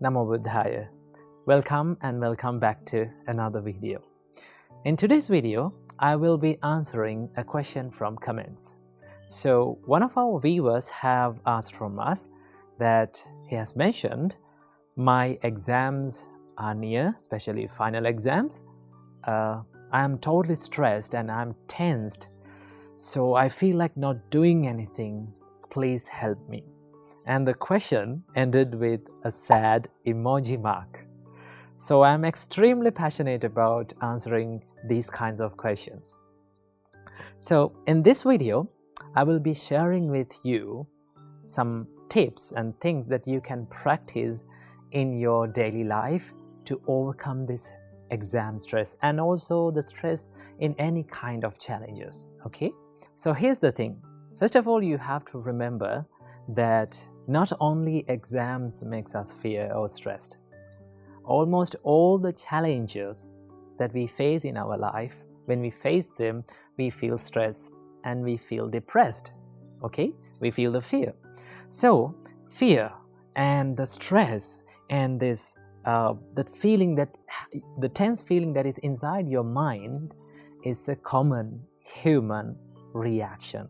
Namo Buddhaya. Welcome back to another video. In today's video, I will be answering a question from comments. So one of our viewers have asked from us that he has mentioned, my exams are near, especially final exams. I am totally stressed and I'm tensed. So I feel like not doing anything. Please help me. And the question ended with a sad emoji mark. So I'm extremely passionate about answering these kinds of questions. So in this video, I will be sharing with you some tips and things that you can practice in your daily life to overcome this exam stress and also the stress in any kind of challenges. Okay? So here's the thing. First of all, you have to remember that not only exams makes us fear or stressed. Almost all the challenges that we face in our life, when we face them, we feel stressed and we feel depressed. Okay? We feel the fear. So, fear and the stress and this that feeling, that the tense feeling that is inside your mind is a common human reaction.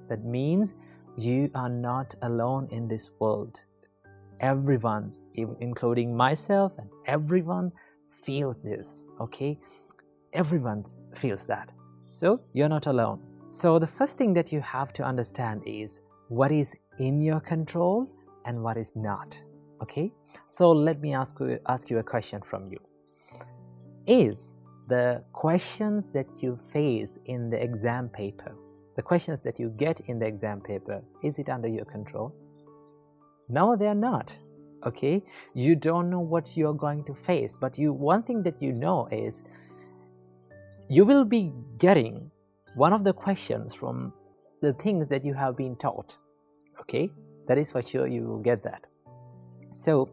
That means you are not alone in this world. Everyone, including myself, and everyone feels this, okay? Everyone feels that. So you're not alone. So the first thing that you have to understand is what is in your control and what is not, okay? So let me ask you a question from you. Is the questions that you face in the exam paper, the questions that you get in the exam paper, is it under your control? No, they are not. Okay? You don't know what you're going to face, but one thing that you know is you will be getting one of the questions from the things that you have been taught. Okay? That is for sure, you will get that. So,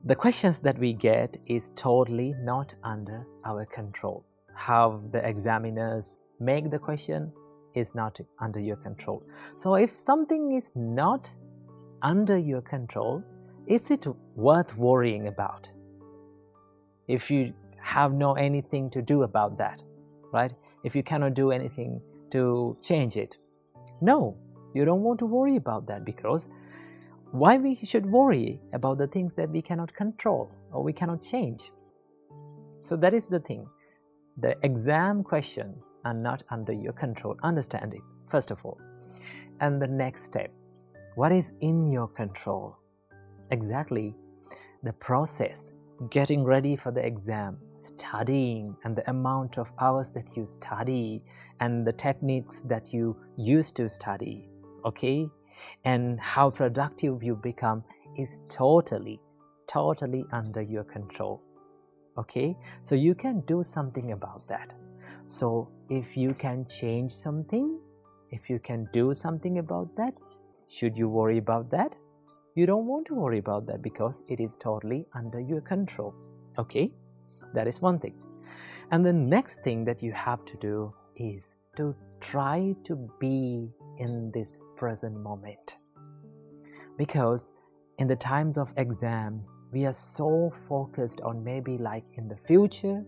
the questions that we get is totally not under our control. How the examiners make the question is not under your control. So if something is not under your control, is it worth worrying about? If you have no anything to do about that, right? If you cannot do anything to change it, no, you don't want to worry about that, because why we should worry about the things that we cannot control or we cannot change? So that is the thing. The exam questions are not under your control. Understand it, first of all. And the next step, what is in your control? Exactly the process, getting ready for the exam, studying, and the amount of hours that you study, and the techniques that you use to study, okay? And how productive you become is totally under your control. Okay, so you can do something about that. So if you can change something, if you can do something about that, should you worry about that? You don't want to worry about that because it is totally under your control. Okay, that is one thing. And the next thing that you have to do is to try to be in this present moment. Because in the times of exams, we are so focused on maybe like in the future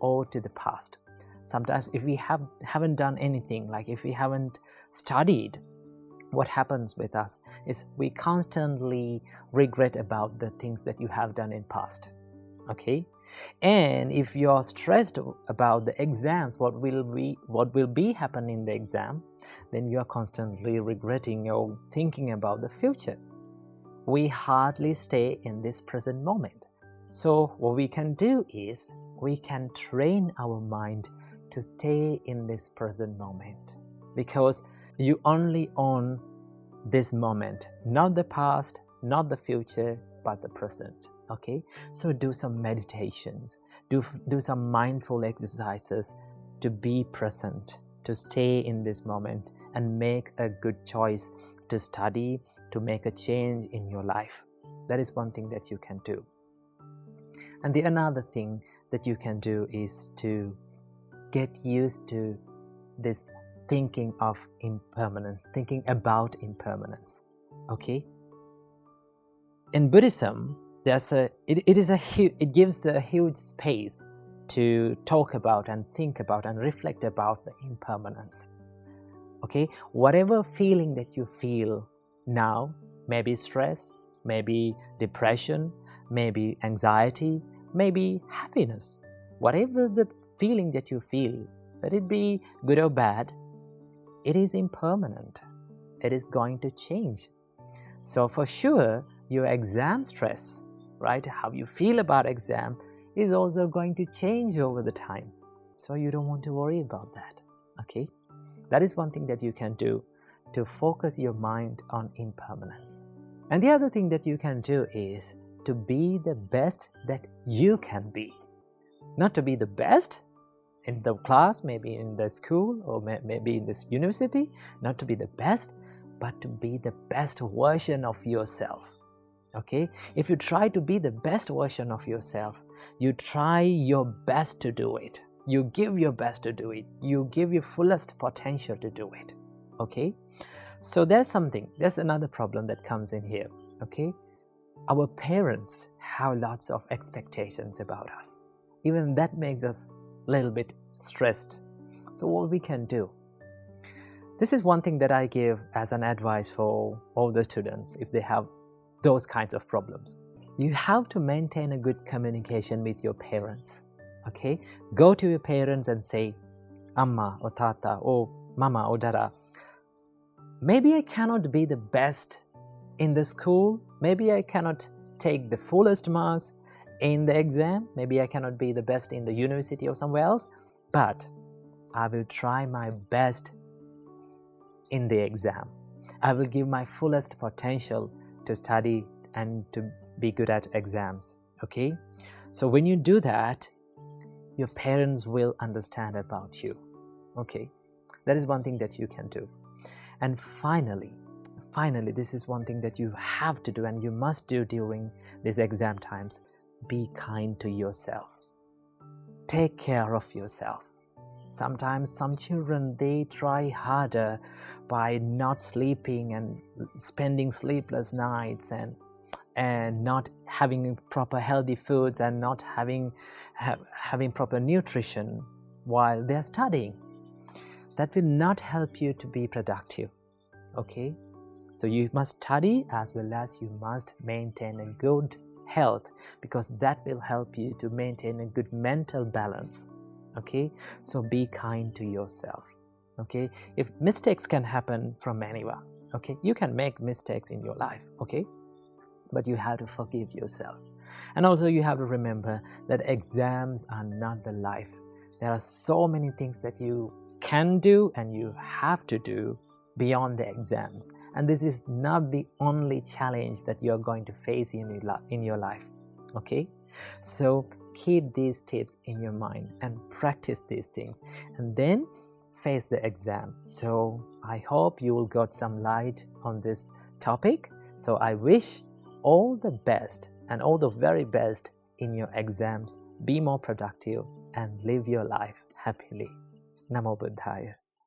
or to the past. Sometimes if we haven't done anything, like if we haven't studied, what happens with us is we constantly regret about the things that you have done in past. Okay? And if you're stressed about the exams, what will be happening in the exam, then you are constantly regretting or thinking about the future. We hardly stay in this present moment. So what we can do is we can train our mind to stay in this present moment, because you only own this moment, not the past, not the future, but the present. Okay, so do some meditations, do some mindful exercises to be present, to stay in this moment and make a good choice to study, to make a change in your life. That is one thing that you can do. And the another thing that you can do is to get used to this thinking of impermanence, thinking about impermanence. Okay? In Buddhism, it gives a huge space to talk about and think about and reflect about the impermanence. Okay, whatever feeling that you feel now, maybe stress, maybe depression, maybe anxiety, maybe happiness, whatever the feeling that you feel, let it be good or bad, it is impermanent. It is going to change. So for sure, your exam stress, right, how you feel about exam is also going to change over the time. So you don't want to worry about that, okay? That is one thing that you can do to focus your mind on impermanence. And the other thing that you can do is to be the best that you can be. Not to be the best in the class, maybe in the school, or maybe in this university, not to be the best, but to be the best version of yourself. Okay? If you try to be the best version of yourself, you try your best to do it. You give your best to do it. You give your fullest potential to do it. Okay? So there's another problem that comes in here. Okay? Our parents have lots of expectations about us. Even that makes us a little bit stressed. So what we can do? This is one thing that I give as an advice for all the students if they have those kinds of problems. You have to maintain a good communication with your parents. Okay? Go to your parents and say, Amma or Tata or Mama or Dada, maybe I cannot be the best in the school. Maybe I cannot take the fullest marks in the exam. Maybe I cannot be the best in the university or somewhere else. But I will try my best in the exam. I will give my fullest potential to study and to be good at exams. Okay? So when you do that, your parents will understand about you. Okay? That is one thing that you can do. And finally, this is one thing that you have to do and you must do during these exam times. Be kind to yourself. Take care of yourself. Sometimes some children, they try harder by not sleeping and spending sleepless nights and not having proper healthy foods and not having proper nutrition while they're studying. That will not help you to be productive. Okay? So you must study as well as you must maintain a good health, because that will help you to maintain a good mental balance. Okay? So be kind to yourself. Okay? If mistakes can happen from anyone, okay? You can make mistakes in your life, okay? But you have to forgive yourself. And also you have to remember that exams are not the life. There are so many things that you can do and you have to do beyond the exams. And this is not the only challenge that you're going to face in your life. Okay? So keep these tips in your mind and practice these things. And then face the exam. So I hope you will get some light on this topic. So I wish all the best and all the very best in your exams. Be more productive and live your life happily. Namo Buddhaya.